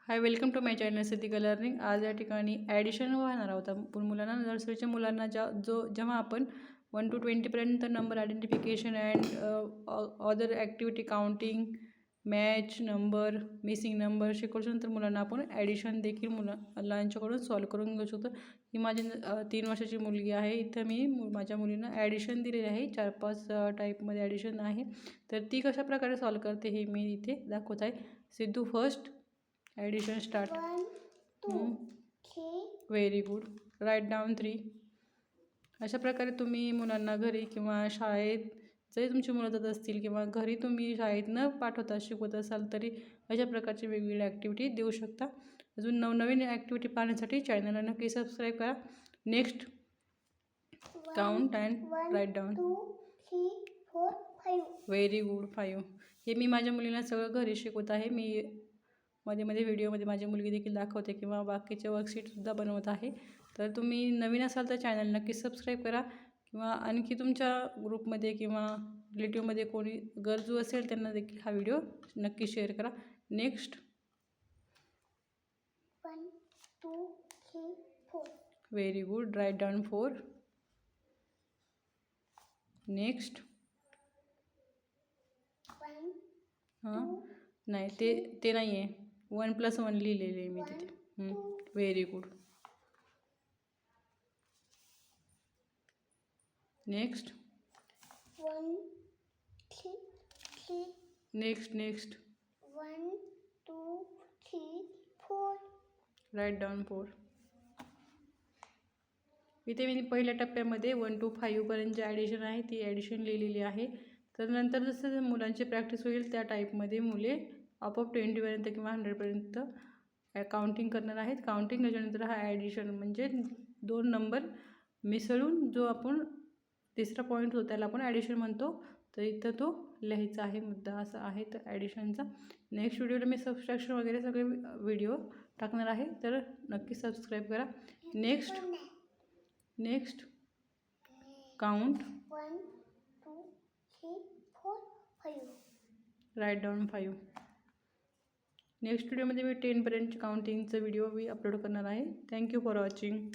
High, welcome to my channel Siddhika learning. आज या ठिकाणी ॲडिशन होणार आहोत. आपण मुलांना नर्सरीच्या मुलांना जेव्हा आपण 1 to 20पर्यंत number identification and other activity counting, match number, missing number शिकवतो, तर मुलांना आपण ॲडिशन देखील मुलांच्याकडून सॉल्व करून घेऊ शकतो. ही माझी 3 वर्षाची मुलगी आहे. इथं मी माझ्या मुलींना ॲडिशन दिलेली आहे. 4-5 टाईपमध्ये ॲडिशन आहे. तर ती कशा प्रकारे सॉल्व करते हे मी इथे दाखवत आहे. Siddhu, first addition start. 1, 2, 3. Very good. Right down 3. अशा प्रकारे तुम्ही मुलांना घरी किंवा शाळेत जरी तुमची मुलं जात असतील किंवा घरी तुम्ही शाळेत न पाठवता शिकवत असाल तरी अशा प्रकारची वेगवेगळ्या ॲक्टिव्हिटी देऊ शकता. अजून नवनवीन ॲक्टिव्हिटी पाहण्यासाठी चॅनलला नक्की सबस्क्राईब करा. Next, count and right down. 2, 3, 4, 5. Very good. 5. हे मी माझ्या मुलींना सगळं घरी शिकवत आहे. मी मध्ये व्हिडिओमध्ये माझी मुलगी देखील दाखवते किंवा बाकीचे वर्कशीटसुद्धा बनवत आहे. तर तुम्ही नवीन असाल तर चॅनल नक्की सबस्क्राईब करा किंवा आणखी तुमच्या ग्रुपमध्ये किंवा रिलेटिव्हमध्ये कोणी गरजू असेल त्यांना देखील हा व्हिडिओ नक्की शेअर करा. Next, 1, 2, 3, 4. Very good. Right down 4. Next. 1, हां, नाही ते नाही आहे. 1+1 लिहिलेले आहे मी तिथे. Very good. Next. 1, 3, 3. Next. 1, 2, 3, 4. Right down 4. इथे मी पहिल्या टप्प्यामध्ये 1 to 5पर्यंत जे ॲडिशन आहे ती ॲडिशन लिहिलेली आहे. तर नंतर जसं मुलांची प्रॅक्टिस होईल त्या टाईपमध्ये मुले आपोआप 20पर्यंत किंवा 100पर्यंत काउंटिंग करणार आहेत. काउंटिंग त्याच्यानंतर हा ॲडिशन म्हणजे 2 नंबर मिसळून जो आपण तिसरा पॉईंट होतो त्याला आपण ॲडिशन म्हणतो. तर इथं तो लिहायचा आहे. मुद्दा असा आहे तर ॲडिशनचा. नेक्स्ट व्हिडिओला मी सबस्ट्रॅक्शन वगैरे सगळे व्हिडिओ टाकणार आहे, तर नक्की सबस्क्राईब करा. Next, count. 1, 2, 3, 4, 5. Right down 5. Next व्हिडिओमध्ये मी 10पर्यंत काउंटिंगचा व्हिडिओ मी अपलोड करणार आहे. Thank you for watching.